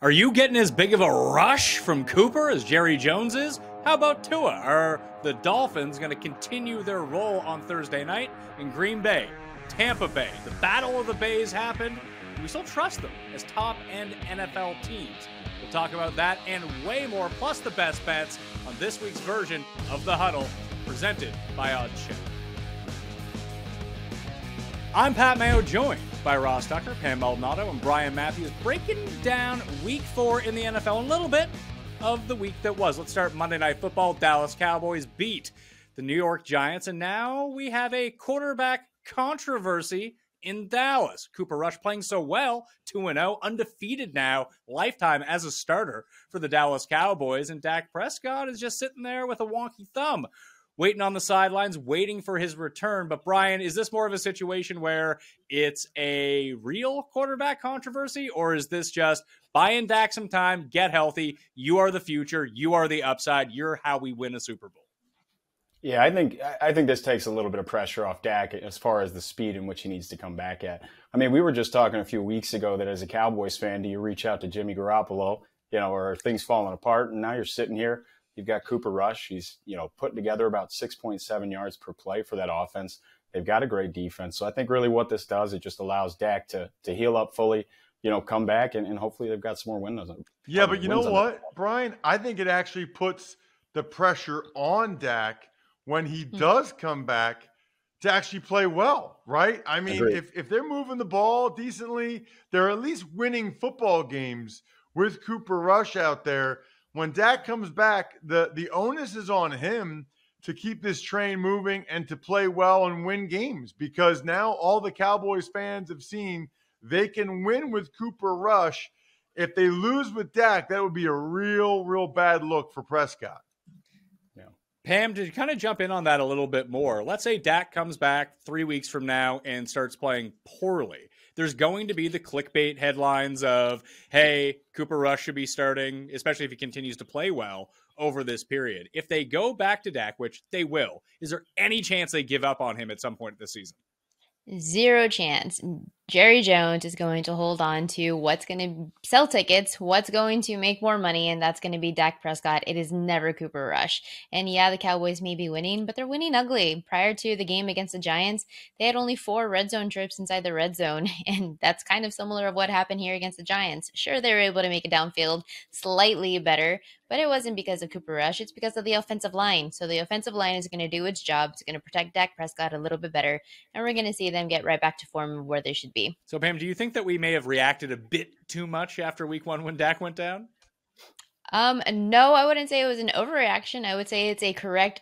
Are you getting as big of a rush from Cooper as Jerry Jones is? How about Tua? Are the Dolphins going to continue their role on Thursday night in Green Bay? Tampa Bay. The Battle of the Bays happened. We still trust them as top-end NFL teams. We'll talk about that and way more, plus the best bets on this week's version of The Huddle, presented by OddsChecker. I'm Pat Mayo, joined by Ross Tucker, Pam Maldonado, and Brian Matthews, breaking down Week 4 in the NFL, a little bit of the week that was. Let's start Monday Night Football. Dallas Cowboys beat the New York Giants, and now we have a quarterback controversy in Dallas. Cooper Rush playing so well, 2-0, undefeated now, lifetime as a starter for the Dallas Cowboys, and Dak Prescott is just sitting there with a wonky thumb, waiting on the sidelines, waiting for his return. But Brian, is this more of a situation where it's a real quarterback controversy, or is this just buying Dak some time, get healthy, you are the future, you are the upside, you're how we win a Super Bowl? Yeah, I think this takes a little bit of pressure off Dak as far as the speed in which he needs to come back at. I mean, we were just talking a few weeks ago that as a Cowboys fan, do you reach out to Jimmy Garoppolo, or are things falling apart? And now you're sitting here. You've got Cooper Rush. He's, putting together about 6.7 yards per play for that offense. They've got a great defense. So I think really what this does, it just allows Dak to heal up fully, come back, and hopefully they've got some more wins. Yeah, but you know what, Brian? I think it actually puts the pressure on Dak when he does come back to actually play well, right? I mean, if they're moving the ball decently, they're at least winning football games with Cooper Rush out there. When Dak comes back, the onus is on him to keep this train moving and to play well and win games, because now all the Cowboys fans have seen they can win with Cooper Rush. If they lose with Dak, that would be a real bad look for Prescott. Yeah. Pam, to kind of jump in on that a little bit more, let's say Dak comes back 3 weeks from now and starts playing poorly. There's going to be the clickbait headlines of, hey, Cooper Rush should be starting, especially if he continues to play well over this period. If they go back to Dak, which they will, is there any chance they give up on him at some point this season? Zero chance. Jerry Jones is going to hold on to what's going to sell tickets, what's going to make more money, and that's going to be Dak Prescott. It is never Cooper Rush. And yeah, the Cowboys may be winning, but they're winning ugly. Prior to the game against the Giants, they had only 4 red zone trips inside the red zone, and that's kind of similar of what happened here against the Giants. Sure, they were able to make it downfield slightly better, but it wasn't because of Cooper Rush. It's because of the offensive line. So the offensive line is going to do its job. It's going to protect Dak Prescott a little bit better, and we're going to see them get right back to form where they should be. So, Pam, do you think that we may have reacted a bit too much after week 1 when Dak went down? No, I wouldn't say it was an overreaction. I would say it's a correct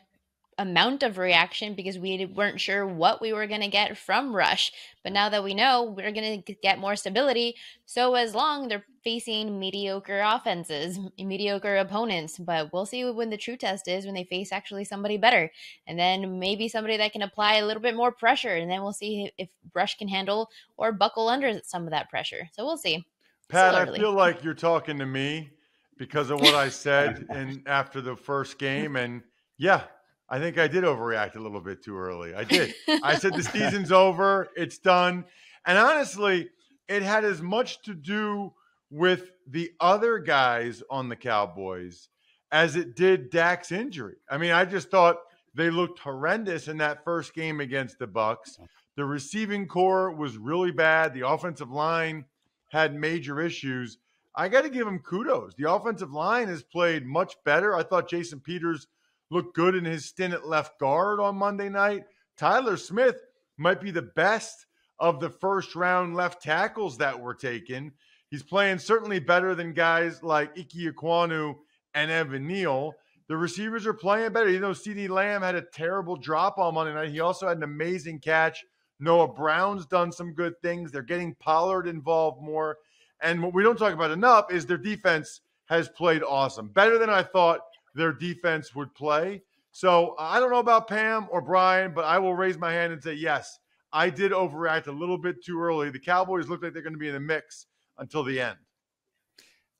amount of reaction because we weren't sure what we were going to get from Rush. But now that we know, we're going to get more stability. So as long they're facing mediocre offenses, mediocre opponents, but we'll see when the true test is when they face actually somebody better. And then maybe somebody that can apply a little bit more pressure. And then we'll see if Rush can handle or buckle under some of that pressure. So we'll see. Pat, I feel like you're talking to me because of what I said after the first game. And yeah, I think I did overreact a little bit too early. I did. I said the season's over. It's done. And honestly, it had as much to do with the other guys on the Cowboys as it did Dak's injury. I mean, I just thought they looked horrendous in that first game against the Bucs. The receiving core was really bad. The offensive line had major issues. I got to give them kudos. The offensive line has played much better. I thought Jason Peters looked good in his stint at left guard on Monday night. Tyler Smith might be the best of the first-round left tackles that were taken. He's playing certainly better than guys like Ike Ekwonu and Evan Neal. The receivers are playing better. You know, CeeDee Lamb had a terrible drop on Monday night. He also had an amazing catch. Noah Brown's done some good things. They're getting Pollard involved more. And what we don't talk about enough is their defense has played awesome. Better than I thought their defense would play. So I don't know about Pam or Brian, but I will raise my hand and say, yes, I did overreact a little bit too early. The Cowboys look like they're going to be in the mix until the end.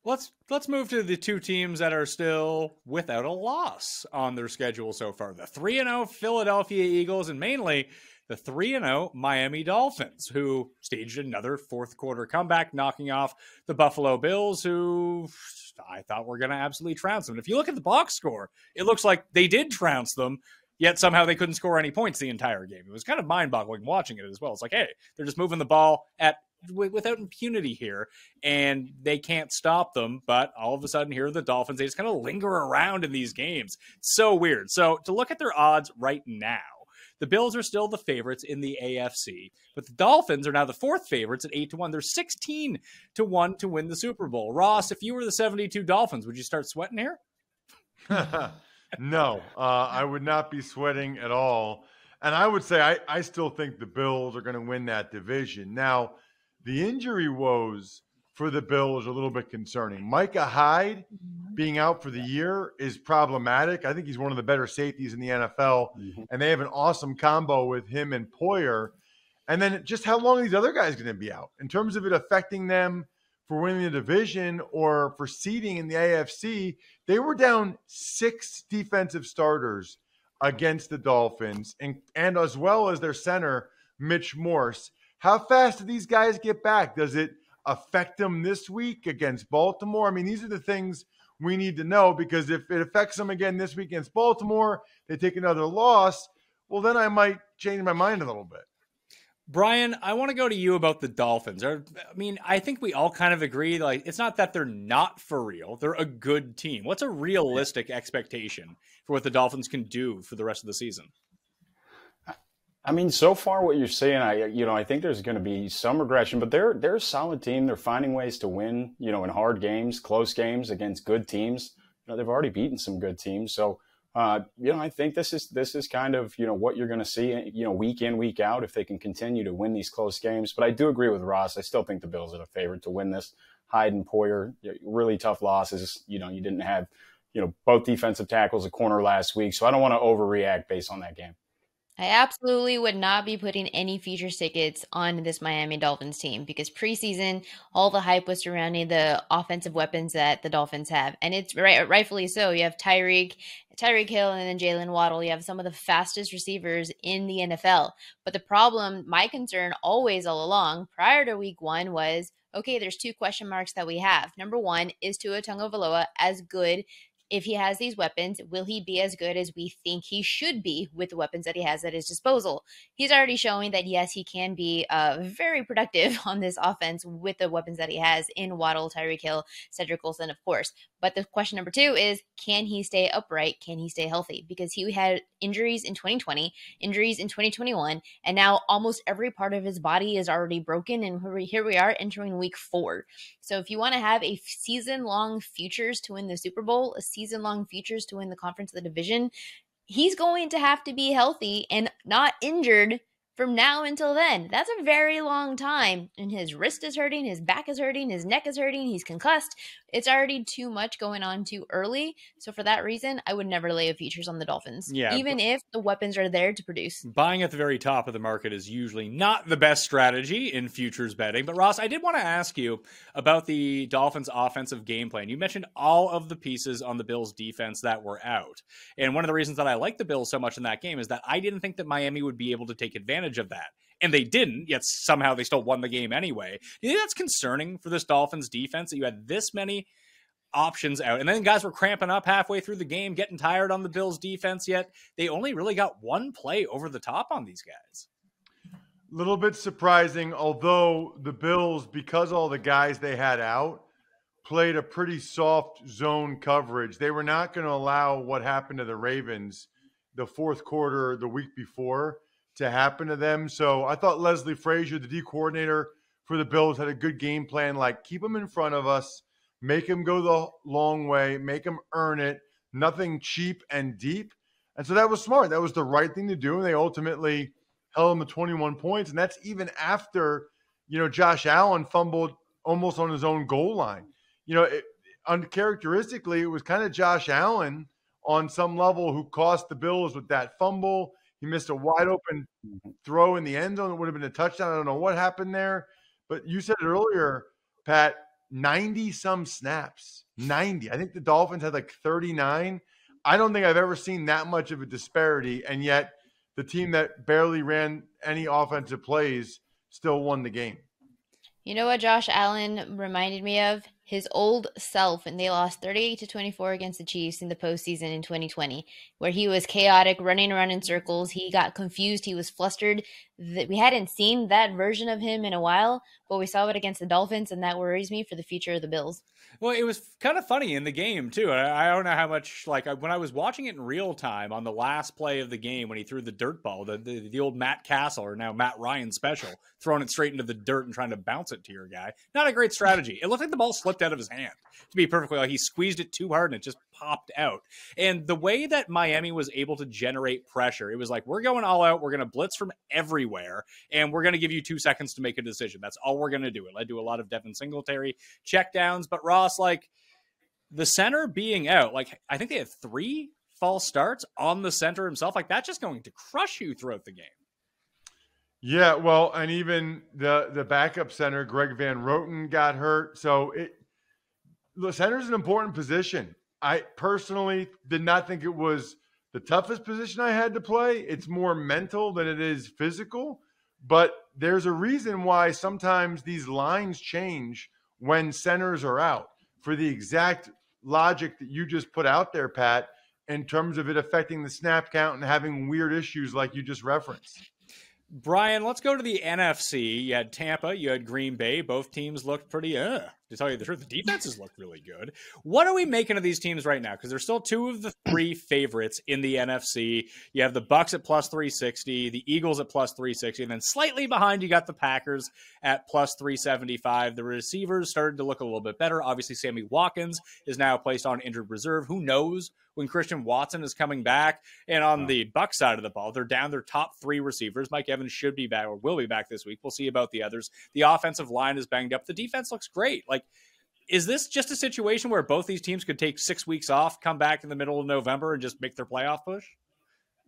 Let's move to the two teams that are still without a loss on their schedule so far. The 3-0 Philadelphia Eagles and mainly the 3-0 Miami Dolphins, who staged another fourth quarter comeback, knocking off the Buffalo Bills, who I thought were going to absolutely trounce them. And if you look at the box score, it looks like they did trounce them, yet somehow they couldn't score any points the entire game. It was kind of mind-boggling watching it as well. It's like, hey, they're just moving the ball without impunity here, and they can't stop them. But all of a sudden, here are the Dolphins. They just kind of linger around in these games. It's so weird. So to look at their odds right now, the Bills are still the favorites in the AFC, but the Dolphins are now the fourth favorites at 8-1. They're 16-1 to win the Super Bowl. Ross, if you were the 72 Dolphins, would you start sweating here? No, I would not be sweating at all. And I would say I still think the Bills are going to win that division. Now, the injury woes for the Bills are a little bit concerning. Micah Hyde being out for the year is problematic. I think he's one of the better safeties in the NFL, and they have an awesome combo with him and Poyer. And then just how long are these other guys going to be out in terms of it affecting them for winning the division or for seeding in the AFC? They were down 6 defensive starters against the Dolphins, and as well as their center, Mitch Morse. How fast do these guys get back? Does it affect them this week against Baltimore? I mean, these are the things we need to know, because if it affects them again this week against Baltimore, they take another loss, well, then I might change my mind a little bit. Brian, I want to go to you about the Dolphins. I mean, I think we all kind of agree, like, it's not that they're not for real. They're a good team. What's a realistic expectation for what the Dolphins can do for the rest of the season? I mean, so far what you're saying, I think there's going to be some regression, but they're a solid team. They're finding ways to win, in hard games, close games against good teams. They've already beaten some good teams. So, I think this is kind of, what you're going to see, week in, week out, if they can continue to win these close games. But I do agree with Ross. I still think the Bills are the favorite to win this. Hyde and Poyer, really tough losses. You didn't have, both defensive tackles, a corner last week. So I don't want to overreact based on that game. I absolutely would not be putting any futures tickets on this Miami Dolphins team, because preseason, all the hype was surrounding the offensive weapons that the Dolphins have. And it's rightfully so. You have Tyreek Hill, and then Jalen Waddle. You have some of the fastest receivers in the NFL. But the problem, my concern always all along, prior to week 1 was, okay, there's 2 question marks that we have. Number 1, is Tua Tagovailoa as good? If he has these weapons, will he be as good as we think he should be with the weapons that he has at his disposal? He's already showing that, yes, he can be very productive on this offense with the weapons that he has in Waddle, Tyreek Hill, Cedric Wilson, of course. But the question number 2 is, can he stay upright? Can he stay healthy? Because he had injuries in 2020, injuries in 2021, and now almost every part of his body is already broken. And here we are entering week 4. So if you want to have a season-long futures to win the Super Bowl, a season-long futures to win the conference of the division, he's going to have to be healthy and not injured from now until then. That's a very long time. And his wrist is hurting, his back is hurting, his neck is hurting, he's concussed. It's already too much going on too early. So for that reason, I would never lay a futures on the Dolphins, even if the weapons are there to produce. Buying at the very top of the market is usually not the best strategy in futures betting. But Ross, I did want to ask you about the Dolphins' offensive game plan. You mentioned all of the pieces on the Bills' defense that were out. And one of the reasons that I like the Bills so much in that game is that I didn't think that Miami would be able to take advantage of that. And they didn't, yet somehow they still won the game anyway. Do you think that's concerning for this Dolphins defense, that you had this many options out, and then guys were cramping up halfway through the game, getting tired on the Bills defense, yet they only really got one play over the top on these guys? A little bit surprising, although the Bills, because all the guys they had out, played a pretty soft zone coverage. They were not going to allow what happened to the Ravens the fourth quarter the week before to happen to them. So I thought Leslie Frazier, the D coordinator for the Bills, had a good game plan, like keep them in front of us, make them go the long way, make them earn it, nothing cheap and deep. And so that was smart. That was the right thing to do. And they ultimately held them to 21 points. And that's even after, Josh Allen fumbled almost on his own goal line. Uncharacteristically, it was kind of Josh Allen on some level who cost the Bills with that fumble. He missed a wide open throw in the end zone. It would have been a touchdown. I don't know what happened there. But you said it earlier, Pat, 90-some snaps. 90. I think the Dolphins had like 39. I don't think I've ever seen that much of a disparity. And yet the team that barely ran any offensive plays still won the game. You know what Josh Allen reminded me of? His old self, and they lost 38-24 against the Chiefs in the postseason in 2020, where he was chaotic, running around in circles. He got confused. He was flustered. We hadn't seen that version of him in a while, but we saw it against the Dolphins, and that worries me for the future of the Bills. Well, it was kind of funny in the game, too. I don't know how much, like, when I was watching it in real time on the last play of the game when he threw the dirt ball, the old Matt Castle, or now Matt Ryan special, throwing it straight into the dirt and trying to bounce it to your guy. Not a great strategy. It looked like the ball slipped out of his hand, to be perfectly honest. He squeezed it too hard and it just popped out. And the way that Miami was able to generate pressure, it was like, we're going all out. We're going to blitz from everywhere, and we're going to give you 2 seconds to make a decision. That's all we're going to do. It led to a lot of Devin Singletary checkdowns. But Ross, like, the center being out, like, I think they had 3 false starts on the center himself. Like, that's just going to crush you throughout the game. Yeah, well, and even the backup center, Greg Van Roten, got hurt. So the center is an important position. I personally did not think it was the toughest position I had to play. It's more mental than it is physical. But there's a reason why sometimes these lines change when centers are out, for the exact logic that you just put out there, Pat, in terms of it affecting the snap count and having weird issues like you just referenced. Brian, let's go to the NFC. You had Tampa, you had Green Bay. Both teams looked pretty, to tell you the truth, the defenses looked really good. What are we making of these teams right now? Because there's still 2 of the 3 favorites in the NFC. You have the Bucs at plus 360, the Eagles at plus 360, and then slightly behind you got the Packers at plus 375. The receivers started to look a little bit better. Obviously, Sammy Watkins is now placed on injured reserve. Who knows when Christian Watson is coming back? And on the Bucs side of the ball, they're down their top 3 receivers. Mike Evans should be back, or will be back this week. We'll see about the others. The offensive line is banged up. The defense looks great. Like, is this just a situation where both these teams could take 6 weeks off, come back in the middle of November, and just make their playoff push?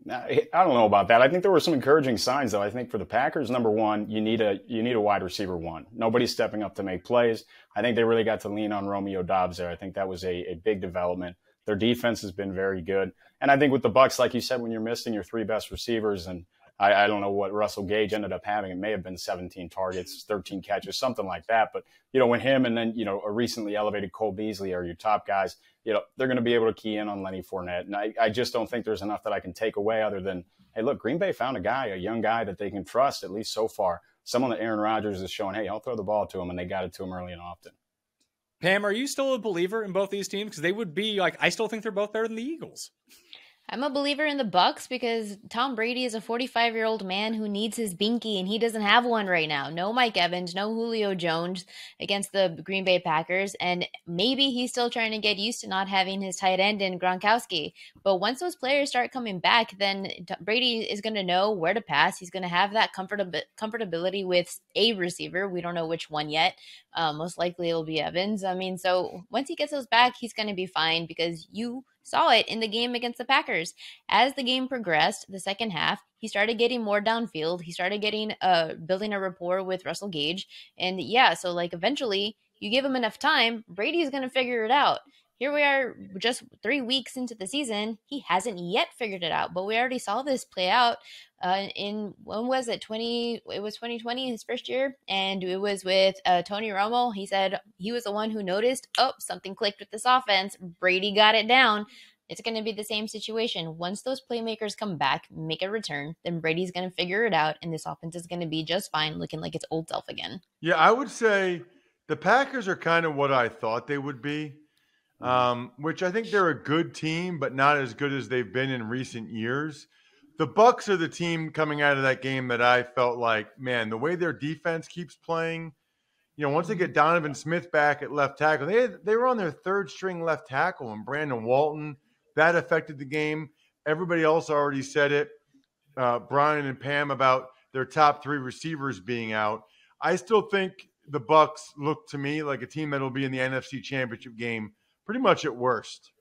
I don't know about that. I think there were some encouraging signs, though. I think for the Packers, number one, you need a wide receiver one. Nobody's stepping up to make plays. I think they really got to lean on Romeo Doubs there. I think that was a big development. Their defense has been very good. And I think with the Bucs, like you said, when you're missing your 3 best receivers, and I don't know what Russell Gage ended up having. It may have been 17 targets, 13 catches, something like that. But, when him and then, a recently elevated Cole Beasley are your top guys, they're going to be able to key in on Lenny Fournette. And I just don't think there's enough that I can take away other than, hey, look, Green Bay found a young guy that they can trust, at least so far. Someone that Aaron Rodgers is showing, hey, I'll throw the ball to him, and they got it to him early and often. Pam, are you still a believer in both these teams? Because they would be like, I still think they're both better than the Eagles. I'm a believer in the Bucs because Tom Brady is a 45-year-old man who needs his binky, and he doesn't have one right now. No Mike Evans, no Julio Jones against the Green Bay Packers, and maybe he's still trying to get used to not having his tight end in Gronkowski. But once those players start coming back, then Brady is going to know where to pass. He's going to have that comfortability with a receiver. We don't know which one yet. Most likely it'll be Evans. So once he gets those back, he's going to be fine because you saw it in the game against the Packers. As the game progressed, the second half, he started getting more downfield. He started getting building a rapport with Russell Gage. And so eventually you give him enough time, Brady's going to figure it out. Here we are just 3 weeks into the season. He hasn't yet figured it out, but we already saw this play out in, when was it? It was 2020, his first year. And it was with Tony Romo. He said he was the one who noticed, something clicked with this offense. Brady got it down. It's going to be the same situation. Once those playmakers come back, make a return, then Brady's going to figure it out. And this offense is going to be just fine, looking like its old self again. Yeah, I would say the Packers are kind of what I thought they would be. Which I think they're a good team, but not as good as they've been in recent years. The Bucs are the team coming out of that game that I felt like, man, the way their defense keeps playing, once they get Donovan Smith back at left tackle, they were on their 3rd string left tackle, and Brandon Walton, that affected the game. Everybody else already said it, Brian and Pam, about their top 3 receivers being out. I still think the Bucs look to me like a team that will be in the NFC Championship game pretty much at worst.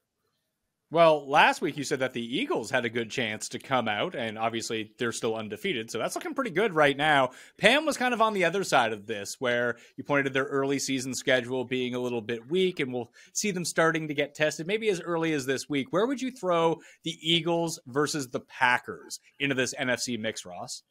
Well, last week you said that the Eagles had a good chance to come out, and obviously they're still undefeated, so that's looking pretty good right now. Pam was kind of on the other side of this, where you pointed to their early season schedule being a little bit weak, and we'll see them starting to get tested maybe as early as this week. Where would you throw the Eagles versus the Packers into this NFC mix, Ross?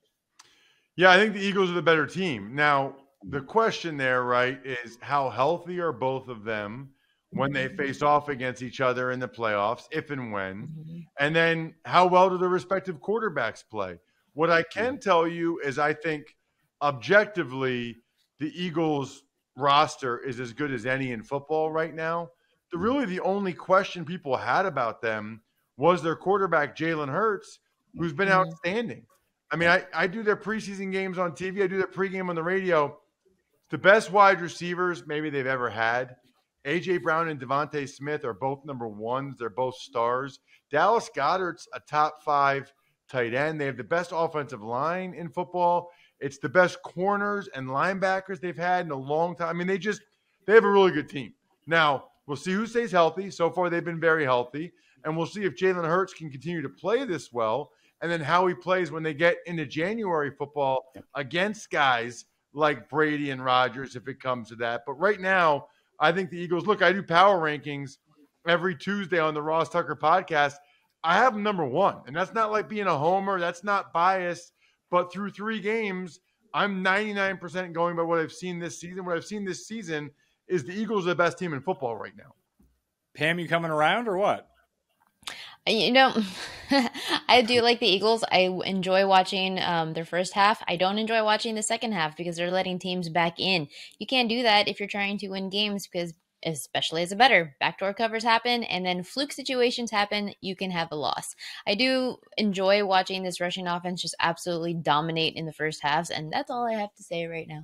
Yeah, I think the Eagles are the better team. Now, the question there, right, is how healthy are both of them when they face off against each other in the playoffs, if and when? And then how well do the respective quarterbacks play? What I can tell you is I think objectively the Eagles roster is as good as any in football right now. The only question people had about them was their quarterback, Jalen Hurts, who's been outstanding. I mean, I do their preseason games on TV. I do their pregame on the radio. It's the best wide receivers maybe they've ever had. A.J. Brown and Devontae Smith are both number ones. They're both stars. Dallas Goedert's a top 5 tight end. They have the best offensive line in football. It's the best corners and linebackers they've had in a long time. I mean, they have a really good team. Now, we'll see who stays healthy. So far, they've been very healthy. And we'll see if Jalen Hurts can continue to play this well, and then how he plays when they get into January football against guys like Brady and Rodgers, if it comes to that. But right now, I think the Eagles, look, I do power rankings every Tuesday on the Ross Tucker podcast. I have them number 1, and that's not like being a homer. That's not biased. But through 3 games, I'm 99% going by what I've seen this season. What I've seen this season is the Eagles are the best team in football right now. Pam, you coming around or what? You know, I do like the Eagles. I enjoy watching their first half. I don't enjoy watching the second half because they're letting teams back in. You can't do that if you're trying to win games because, especially as a bettor, backdoor covers happen and then fluke situations happen. You can have a loss. I do enjoy watching this rushing offense just absolutely dominate in the first halves, and that's all I have to say right now.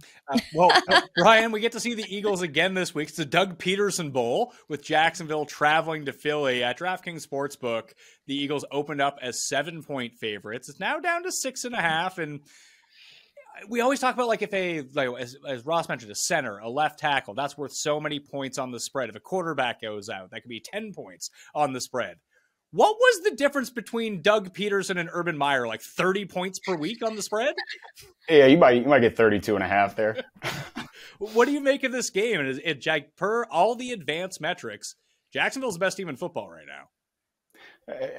Brian, we get to see the Eagles again this week. It's the Doug Pederson Bowl with Jacksonville traveling to Philly. At DraftKings Sportsbook, the Eagles opened up as 7-point favorites. It's now down to 6.5, and we always talk about as Ross mentioned, a center, a left tackle, that's worth so many points on the spread. If a quarterback goes out, that could be 10 points on the spread. What was the difference between Doug Pederson and Urban Meyer? Like 30 points per week on the spread? Yeah, you might get 32.5 there. What do you make of this game? And per all the advanced metrics, Jacksonville's the best team in football right now.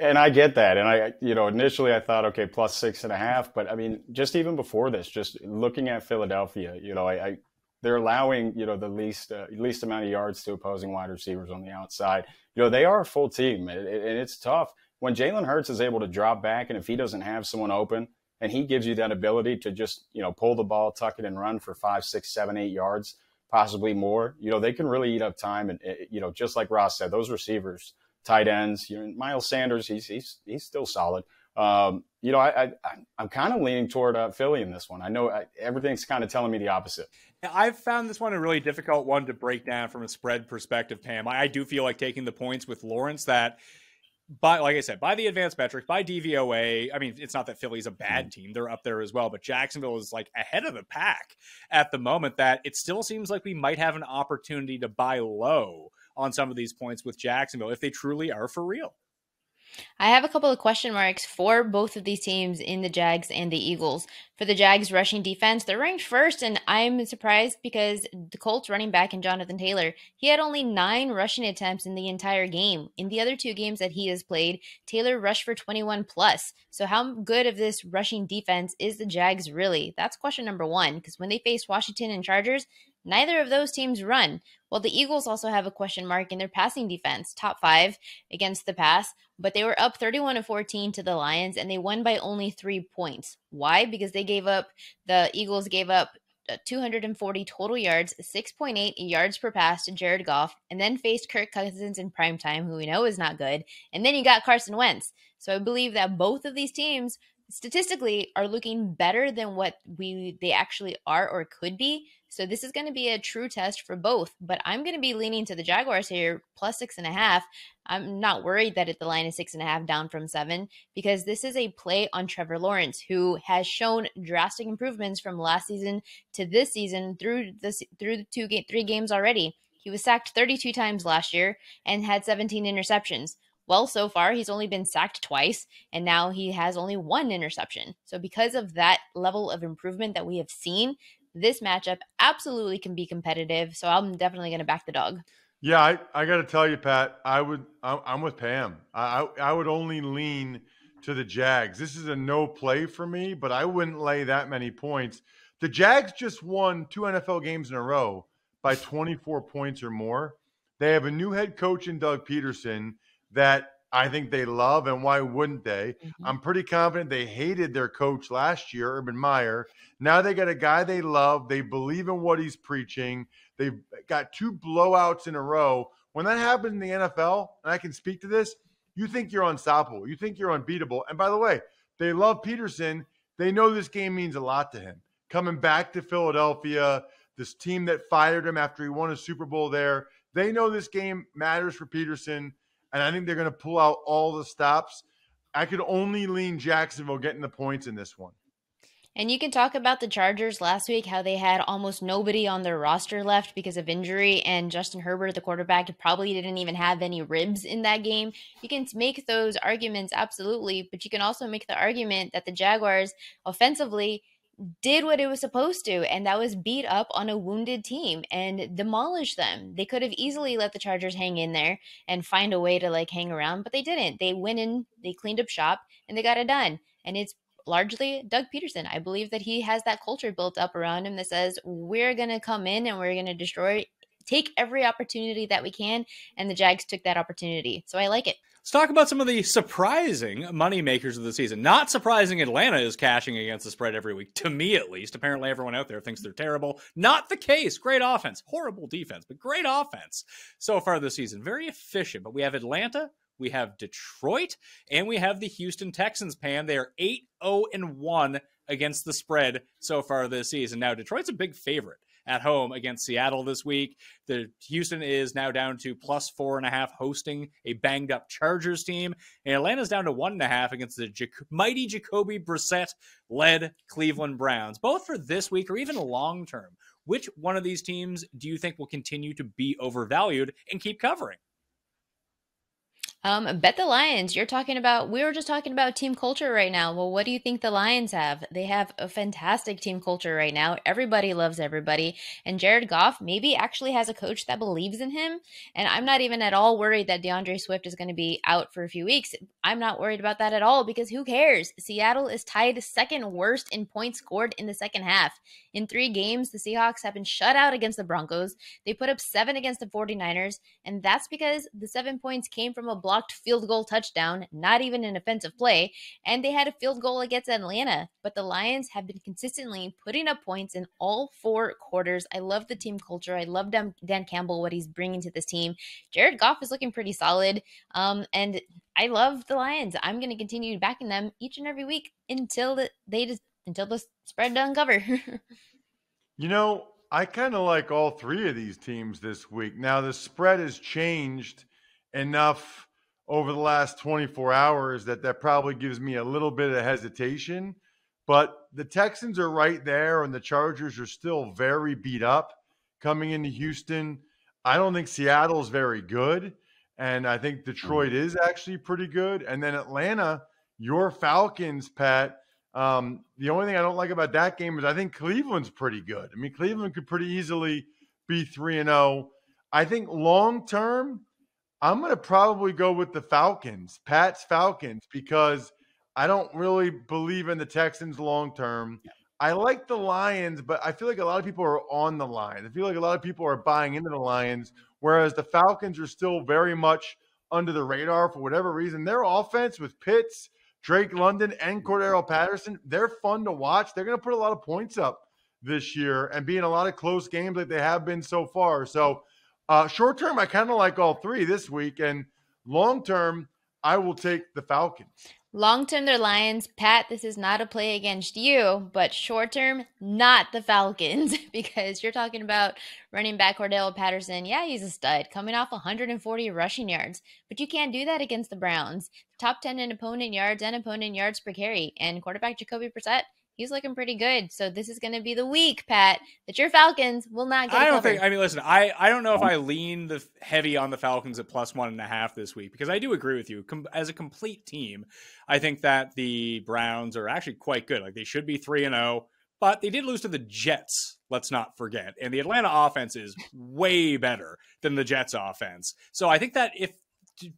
And I get that. And initially I thought, okay, plus 6.5. But I mean, just even before this, just looking at Philadelphia, they're allowing, the least amount of yards to opposing wide receivers on the outside. They are a full team, and it's tough. When Jalen Hurts is able to drop back, and if he doesn't have someone open, and he gives you that ability to just, pull the ball, tuck it, and run for 5, 6, 7, 8 yards, possibly more, they can really eat up time. And, just like Ross said, those receivers, tight ends, Miles Sanders, he's still solid. I'm kind of leaning toward Philly in this one. I know everything's kind of telling me the opposite. I've found this one a really difficult one to break down from a spread perspective, Pam. I do feel like taking the points with Lawrence that, like I said, by the advanced metrics, by DVOA, I mean, it's not that Philly's a bad team. They're up there as well. But Jacksonville is like ahead of the pack at the moment that it still seems like we might have an opportunity to buy low on some of these points with Jacksonville if they truly are for real. I have a couple of question marks for both of these teams in the Jags and the Eagles. For the Jags rushing defense, they're ranked first, and I'm surprised because the Colts running back in Jonathan Taylor, he had only 9 rushing attempts in the entire game. In the other 2 games that he has played, Taylor rushed for 21 plus. So how good of this rushing defense is the Jags really? That's question number 1, because when they face Washington and Chargers, neither of those teams run. Well, the Eagles also have a question mark in their passing defense, top 5 against the pass, but they were up 31-14 to the Lions, and they won by only 3 points. Why? Because the Eagles gave up 240 total yards, 6.8 yards per pass to Jared Goff, and then faced Kirk Cousins in primetime, who we know is not good, and then you got Carson Wentz. So I believe that both of these teams statistically are looking better than what they actually are or could be. So this is going to be a true test for both, but I'm going to be leaning to the Jaguars here, plus 6.5. I'm not worried that the line is 6.5 down from 7, because this is a play on Trevor Lawrence, who has shown drastic improvements from last season to this season through the 3 games already. He was sacked 32 times last year and had 17 interceptions. Well, so far, he's only been sacked twice, and now he has only 1 interception. So because of that level of improvement that we have seen, this matchup absolutely can be competitive. So I'm definitely going to back the dog. Yeah, I got to tell you, Pat, I'm with Pam. I would only lean to the Jags. This is a no play for me, but I wouldn't lay that many points. The Jags just won 2 NFL games in a row by 24 points or more. They have a new head coach in Doug Pederson that I think they love, and why wouldn't they? Mm-hmm. I'm pretty confident they hated their coach last year, Urban Meyer. Now they got a guy they love. They believe in what he's preaching. They've got 2 blowouts in a row. When that happens in the NFL, and I can speak to this, you think you're unstoppable. You think you're unbeatable. And by the way, they love Pederson. They know this game means a lot to him. Coming back to Philadelphia, this team that fired him after he won a Super Bowl there, they know this game matters for Pederson, and I think they're going to pull out all the stops. I could only lean Jacksonville getting the points in this one. And you can talk about the Chargers last week, how they had almost nobody on their roster left because of injury, and Justin Herbert, the quarterback, probably didn't even have any ribs in that game. You can make those arguments, absolutely, but you can also make the argument that the Jaguars offensively did what it was supposed to, and that was beat up on a wounded team and demolish them. They could have easily let the Chargers hang in there and find a way to like hang around, but they didn't. They went in, they cleaned up shop, and they got it done. And it's largely Doug Pederson. I believe that he has that culture built up around him that says, we're going to come in and we're going to destroy, take every opportunity that we can. And the Jags took that opportunity. So I like it. Let's talk about some of the surprising money makers of the season. Not surprising Atlanta is cashing against the spread every week, to me at least. Apparently everyone out there thinks they're terrible. Not the case. Great offense. Horrible defense, but great offense so far this season. Very efficient. But we have Atlanta, we have Detroit, and we have the Houston Texans, Pam. They are 8-0-1 against the spread so far this season. Now, Detroit's a big favorite at home against Seattle this week. The Houston is now down to plus 4.5, hosting a banged up Chargers team. And Atlanta's down to 1.5 against the mighty Jacoby Brissett-led Cleveland Browns. Both for this week or even long term, which one of these teams do you think will continue to be overvalued and keep covering? Bet the Lions. We were just talking about team culture right now. Well, what do you think the Lions have? They have a fantastic team culture right now. Everybody loves everybody. And Jared Goff maybe actually has a coach that believes in him. And I'm not even at all worried that DeAndre Swift is going to be out for a few weeks. I'm not worried about that at all because who cares? Seattle is tied second worst in points scored in the second half. In 3 games, the Seahawks have been shut out against the Broncos. They put up 7 against the 49ers. And that's because the 7 points came from a blocked field goal touchdown, not even an offensive play, and they had a field goal against Atlanta. But the Lions have been consistently putting up points in all 4 quarters. I love the team culture. I love Dan Campbell, what he's bringing to this team. Jared Goff is looking pretty solid, and I love the Lions. I'm going to continue backing them each and every week until the spread doesn't cover. You know, I kind of like all 3 of these teams this week. Now, the spread has changed enough over the last 24 hours that probably gives me a little bit of hesitation. But the Texans are right there, and the Chargers are still very beat up coming into Houston. I don't think Seattle's very good, and I think Detroit is actually pretty good. And then Atlanta, your Falcons, Pat, the only thing I don't like about that game is I think Cleveland's pretty good. I mean, Cleveland could pretty easily be 3-0. I think long-term, I'm going to probably go with the Falcons, Pat's Falcons, because I don't really believe in the Texans long-term. I like the Lions, but I feel like a lot of people are on the Lions. I feel like a lot of people are buying into the Lions, whereas the Falcons are still very much under the radar for whatever reason. Their offense with Pitts, Drake London, and Cordero Patterson, they're fun to watch. They're going to put a lot of points up this year and be in a lot of close games like they have been so far. So short term, I kind of like all 3 this week, and long term, I will take the Falcons. Long term, they're Lions. Pat, this is not a play against you, but short term, not the Falcons, because you're talking about running back Cordell Patterson. Yeah, he's a stud, coming off 140 rushing yards, but you can't do that against the Browns. Top 10 in opponent yards and opponent yards per carry, and quarterback Jacoby Brissett, he's looking pretty good. So this is going to be the week, Pat, that your Falcons will not get listen, I don't know if I lean heavy on the Falcons at plus 1.5 this week, because I do agree with you. As a complete team, I think that the Browns are actually quite good. Like, they should be 3-0, but they did lose to the Jets, let's not forget. And the Atlanta offense is way better than the Jets offense. So I think that if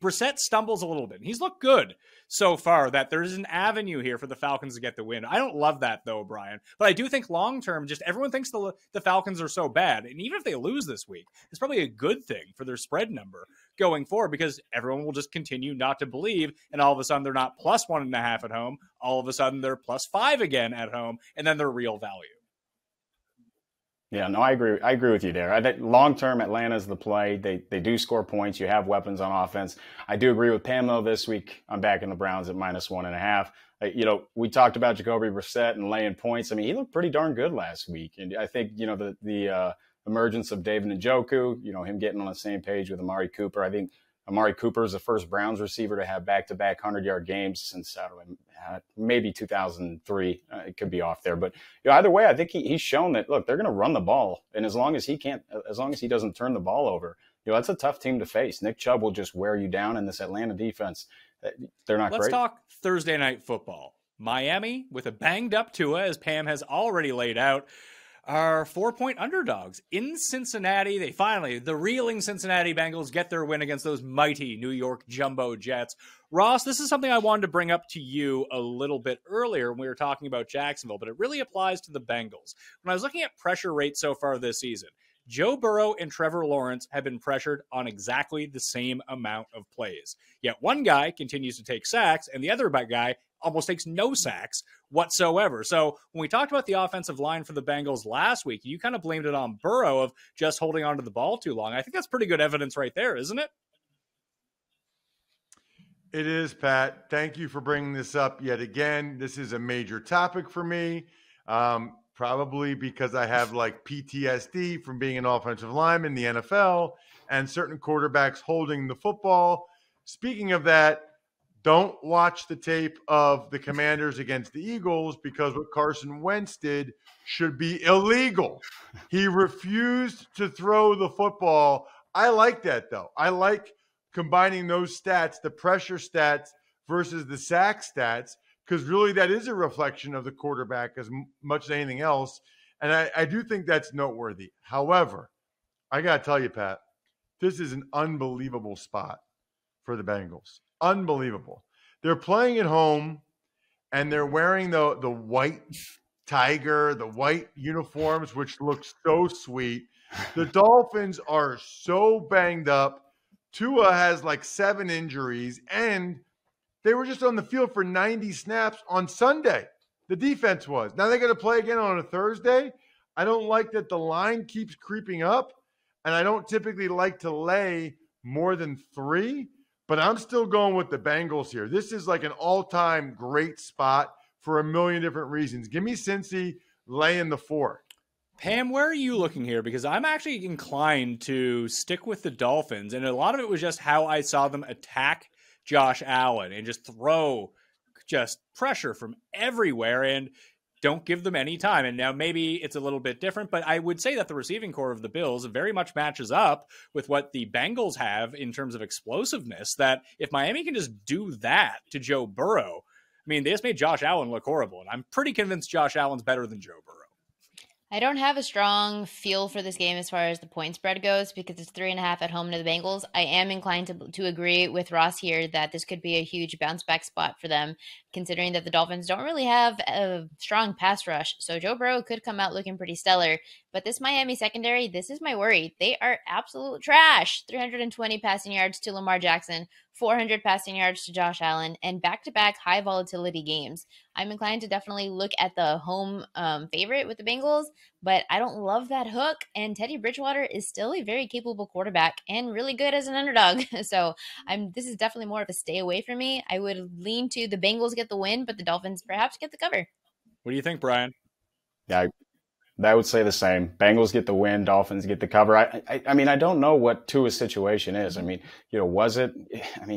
Brissett stumbles a little bit. He's looked good so far that there's an avenue here for the Falcons to get the win. I don't love that though, Brian, but I do think long-term, just everyone thinks the Falcons are so bad. And even if they lose this week, it's probably a good thing for their spread number going forward because everyone will just continue not to believe. And all of a sudden they're not plus 1.5 at home. All of a sudden they're plus 5 again at home. And then they're real value. Yeah, no, I agree with you there. I think long-term, Atlanta's the play. They do score points. You have weapons on offense. I do agree with Pam, though, this week. I'm backing the Browns at minus 1.5. We talked about Jacoby Brissett and laying points. I mean, he looked pretty darn good last week. And I think, the emergence of David Njoku, him getting on the same page with Amari Cooper. I think Amari Cooper is the first Browns receiver to have back-to-back 100-yard games since maybe 2003. It could be off there, but either way, I think he's shown that. Look, they're going to run the ball, and as long as he doesn't turn the ball over, that's a tough team to face. Nick Chubb will just wear you down, in this Atlanta defense, they're not great. Let's talk Thursday night football. Miami with a banged-up Tua, as Pam has already laid out, are 4-point underdogs in Cincinnati. The reeling Cincinnati Bengals get their win against those mighty New York Jumbo Jets. Ross, this is something I wanted to bring up to you a little bit earlier when we were talking about Jacksonville, but it really applies to the Bengals. When I was looking at pressure rates so far this season, Joe Burrow and Trevor Lawrence have been pressured on exactly the same amount of plays. Yet one guy continues to take sacks, and the other guy almost takes no sacks whatsoever. So when we talked about the offensive line for the Bengals last week, you kind of blamed it on Burrow of just holding onto the ball too long. I think that's pretty good evidence right there, isn't it? It is, Pat. Thank you for bringing this up yet again. This is a major topic for me, probably because I have PTSD from being an offensive lineman in the NFL and certain quarterbacks holding the football. Speaking of that, don't watch the tape of the Commanders against the Eagles, because what Carson Wentz did should be illegal. He refused to throw the football. I like that, though. I like combining those stats, the pressure stats versus the sack stats, because really that is a reflection of the quarterback as much as anything else. And I do think that's noteworthy. However, I got to tell you, Pat, this is an unbelievable spot for the Bengals. Unbelievable. They're playing at home, and they're wearing the white tiger, the white uniforms, which looks so sweet. The Dolphins are so banged up. Tua has 7 injuries, and they were just on the field for 90 snaps on Sunday. The defense was. Now they're going to play again on a Thursday. I don't like that the line keeps creeping up, and I don't typically like to lay more than 3. But I'm still going with the Bengals here. This is an all-time great spot for a million different reasons. Give me Cincy laying the 4. Pam, where are you looking here? Because I'm actually inclined to stick with the Dolphins. And a lot of it was just how I saw them attack Josh Allen and just throw pressure from everywhere and don't give them any time. And now maybe it's a little bit different, but I would say that the receiving core of the Bills very much matches up with what the Bengals have in terms of explosiveness, that if Miami can just do that to Joe Burrow, they just made Josh Allen look horrible. And I'm pretty convinced Josh Allen's better than Joe Burrow. I don't have a strong feel for this game as far as the point spread goes, because it's 3.5 at home to the Bengals. I am inclined to agree with Ross here that this could be a huge bounce back spot for them, considering that the Dolphins don't really have a strong pass rush. So Joe Burrow could come out looking pretty stellar. But this Miami secondary, this is my worry. They are absolute trash. 320 passing yards to Lamar Jackson, 400 passing yards to Josh Allen, and back-to-back high volatility games. I'm inclined to definitely look at the home favorite with the Bengals, but I don't love that hook. And Teddy Bridgewater is still a very capable quarterback and really good as an underdog. So this is definitely more of a stay away from me. I would lean to the Bengals get the win, but the Dolphins perhaps get the cover. What do you think, Brian? Yeah, I would say the same. Bengals get the win, Dolphins get the cover. I don't know what Tua's situation is. Was it?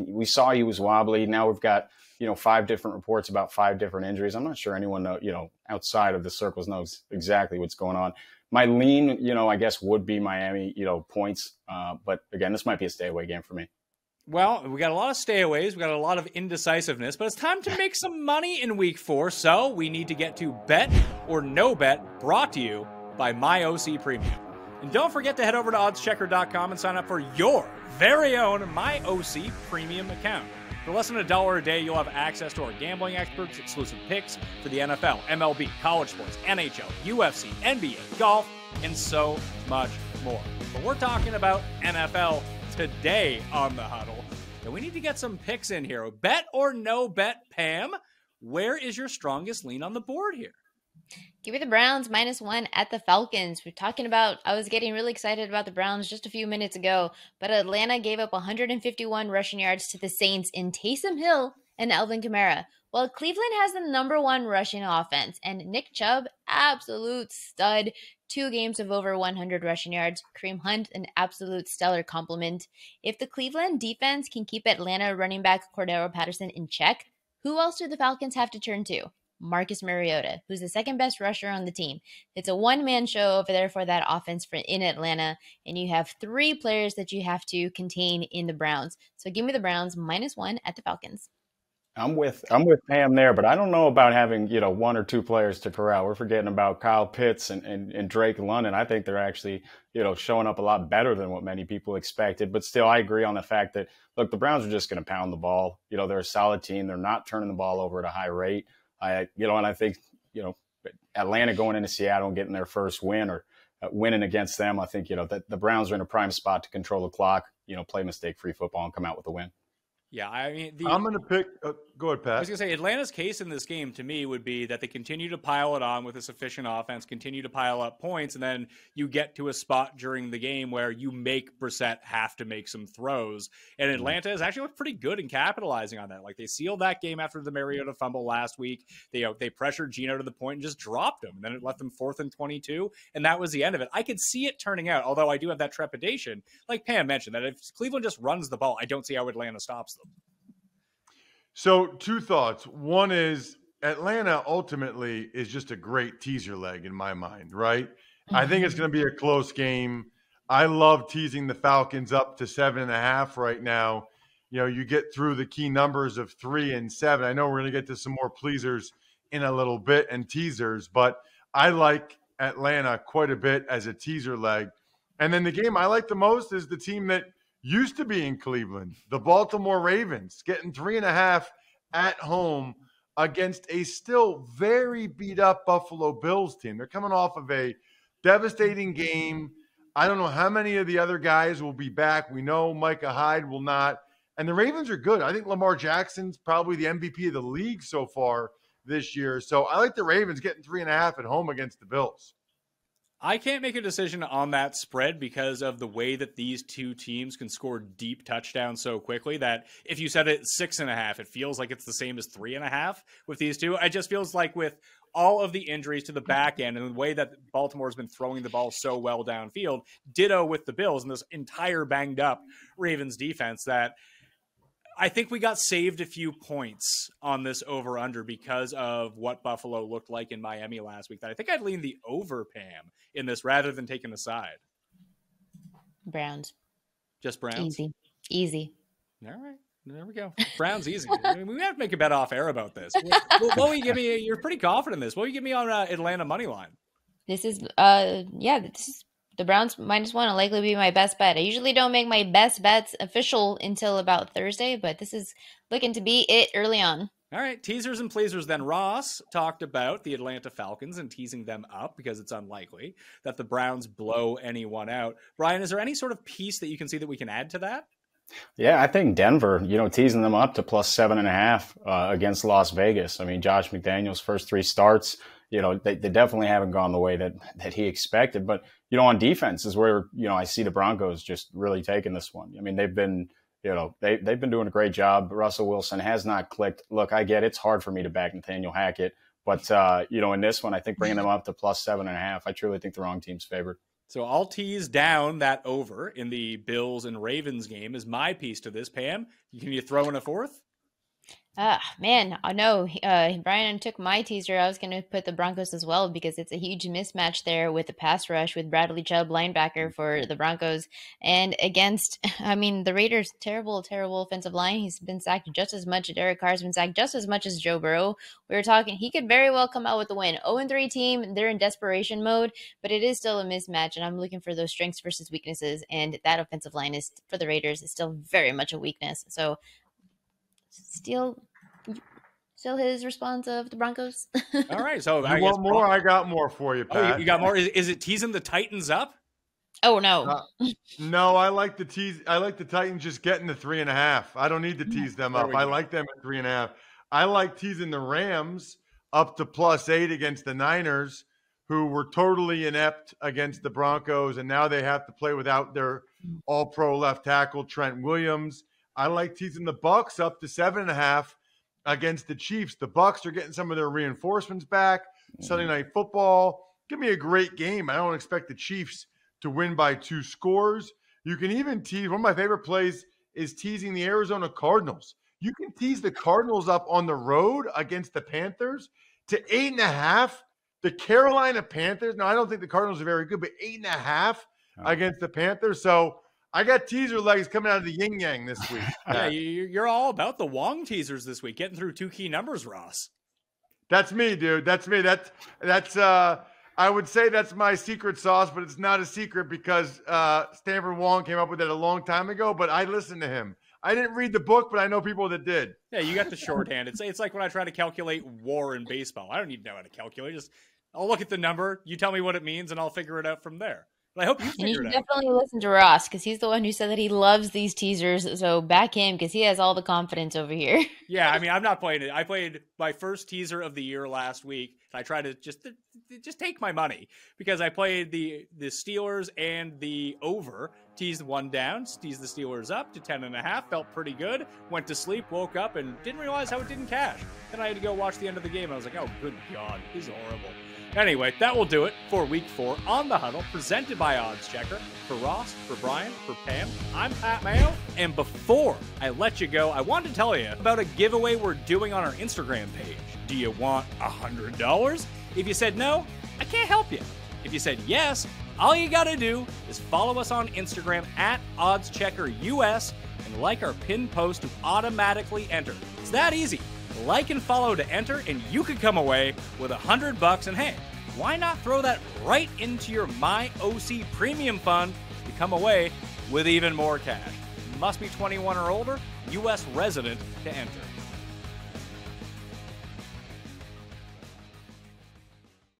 We saw he was wobbly. Now we've got 5 different reports about 5 different injuries. I'm not sure anyone outside of the circles knows exactly what's going on. My lean, I guess would be Miami, points. But again, this might be a stay away game for me. Well, we got a lot of stayaways. We got a lot of indecisiveness, but it's time to make some money in week 4. So we need to get to Bet or No Bet, brought to you by My OC Premium. And don't forget to head over to oddschecker.com and sign up for your very own My OC premium account. For less than $1 a day, you'll have access to our gambling experts, exclusive picks for the NFL, MLB, college sports, NHL, UFC, NBA, golf, and so much more. But we're talking about NFL today on the Huddle, and we need to get some picks in here. Bet or no bet, Pam, where is your strongest lean on the board here? Give me the Browns -1 at the Falcons. We're talking about, I was getting really excited about the Browns just a few minutes ago, but Atlanta gave up 151 rushing yards to the Saints in Taysom Hill and Alvin Kamara. Well, Cleveland has the #1 rushing offense, and Nick Chubb, absolute stud. 2 games of over 100 rushing yards. Kareem Hunt, an absolute stellar compliment. If the Cleveland defense can keep Atlanta running back Cordero Patterson in check, who else do the Falcons have to turn to? Marcus Mariota, who's the second best rusher on the team. It's a one-man show over there for that offense in Atlanta, and you have 3 players that you have to contain in the Browns. So give me the Browns -1 at the Falcons. I'm with Pam there, but I don't know about having, 1 or 2 players to corral. We're forgetting about Kyle Pitts and Drake London. I think they're actually, showing up a lot better than what many people expected. But still, I agree on the fact that, look, the Browns are just going to pound the ball. They're a solid team. They're not turning the ball over at a high rate. And I think, Atlanta going into Seattle and getting their first win or winning against them, I think, that the Browns are in a prime spot to control the clock, play mistake-free football and come out with a win. Yeah, I mean, I'm going to pick. Go ahead, Pat. I was going to say Atlanta's case in this game to me would be that they continue to pile it on with a sufficient offense, continue to pile up points, and then you get to a spot during the game where you make Brissett have to make some throws. And Atlanta has actually looked pretty good in capitalizing on that. Like they sealed that game after the Mariota fumble last week. They pressured Geno to the point and just dropped him. And then it left them 4th and 22, and that was the end of it. I could see it turning out, although I do have that trepidation, like Pam mentioned, that if Cleveland just runs the ball, I don't see how Atlanta stops them. So 2 thoughts. One is Atlanta ultimately is just a great teaser leg in my mind, right? Mm-hmm. I think it's going to be a close game. I love teasing the Falcons up to 7.5 right now. You get through the key numbers of 3 and 7. I know we're going to get to some more pleasers in a little bit and teasers, but I like Atlanta quite a bit as a teaser leg. And then the game I like the most is the team that used to be in Cleveland, the Baltimore Ravens, getting 3.5 at home against a still very beat up Buffalo Bills team. They're coming off of a devastating game. I don't know how many of the other guys will be back. We know Micah Hyde will not. And the Ravens are good. I think Lamar Jackson's probably the MVP of the league so far this year. So I like the Ravens getting 3.5 at home against the Bills. I can't make a decision on that spread because of the way that these 2 teams can score deep touchdowns so quickly that if you said it 6.5, it feels like it's the same as 3.5 with these 2. It just feels like with all of the injuries to the back end and the way that Baltimore's been throwing the ball so well downfield, ditto with the Bills and this entire banged up Ravens defense, that I think we got saved a few points on this over-under because of what Buffalo looked like in Miami last week. That I think I'd lean the over, Pam, in this rather than taking the side. Browns. Just Browns? Easy. All right. There we go. Browns easy. I mean, we have to make a bet off air about this. What will you give me? You're pretty confident in this. What will you give me on Atlanta money line? This is, the Browns -1 will likely be my best bet. I usually don't make my best bets official until about Thursday, but this is looking to be it early on. All right, teasers and pleasers then. Ross talked about the Atlanta Falcons and teasing them up because it's unlikely that the Browns blow anyone out. Brian, is there any sort of piece that you can see that we can add to that? Yeah, I think Denver, teasing them up to +7.5 against Las Vegas. I mean, Josh McDaniels' first 3 starts, they definitely haven't gone the way that he expected. But, on defense is where, I see the Broncos just really taking this one. I mean, they've been, they've been doing a great job. Russell Wilson has not clicked. Look, I get it's hard for me to back Nathaniel Hackett. But, in this one, I think bringing them up to +7.5, I truly think the wrong team's favored. So I'll tease down that over in the Bills and Ravens game as my piece to this. Pam, can you throw in a fourth? Man, I know. Brian took my teaser. I was going to put the Broncos as well because it's a huge mismatch there with the pass rush with Bradley Chubb, linebacker for the Broncos, and against, the Raiders, terrible offensive line. He's been sacked just as much. Derek Carr's been sacked just as much as Joe Burrow. We were talking, he could very well come out with the win. 0-3 team, they're in desperation mode, but it is still a mismatch, and I'm looking for those strengths versus weaknesses, and that offensive line is, for the Raiders, is still very much a weakness. So, still his response of the Broncos. All right. So you want more? I got more for you, Pat. Oh, you got more? Is it teasing the Titans up? Oh, no. No, I like the tease. I like the Titans just getting the 3.5. I don't need to tease them up. I like them at 3.5. I like teasing the Rams up to +8 against the Niners, who were totally inept against the Broncos, and now they have to play without their all-pro left tackle, Trent Williams. I like teasing the Bucs up to 7.5 against the Chiefs. The Bucs are getting some of their reinforcements back. Sunday Night Football. Give me a great game. I don't expect the Chiefs to win by 2 scores. You can even tease. One of my favorite plays is teasing the Arizona Cardinals. You can tease the Cardinals up on the road against the Panthers to 8.5. The Carolina Panthers. Now, I don't think the Cardinals are very good, but 8.5 against the Panthers. So, I got teaser legs coming out of the yin yang this week. Yeah, you're all about the Wong teasers this week, getting through 2 key numbers, Ross. That's me, dude. That's me. That's I would say that's my secret sauce, but it's not a secret because Stanford Wong came up with it a long time ago, but I listened to him. I didn't read the book, but I know people that did. Yeah, you got the shorthand. It's like when I try to calculate WAR in baseball. I don't need to know how to calculate. I'll look at the number, you tell me what it means, and I'll figure it out from there. I hope you figure it out. Definitely listen to Ross because he's the one who said that he loves these teasers. So back him because he has all the confidence over here. Yeah, I'm not playing it. I played my first teaser of the year last week. And I tried to just take my money because I played the Steelers and the over. Teased one down, teased the Steelers up to 10.5. Felt pretty good. Went to sleep, woke up, and didn't realize how it didn't cash. Then I had to go watch the end of the game. I was like, oh, good God, this is horrible. Anyway, that will do it for Week 4 on The Huddle, presented by OddsChecker. For Ross, for Brian, for Pam, I'm Pat Mayo. And before I let you go, I wanted to tell you about a giveaway we're doing on our Instagram page. Do you want $100? If you said no, I can't help you. If you said yes, all you gotta do is follow us on Instagram at OddsCheckerUS and like our pinned post to automatically enter. It's that easy. Like and follow to enter, and you could come away with $100. And hey, why not throw that right into your My OC Premium Fund to come away with even more cash? Must be 21 or older, U.S. resident to enter.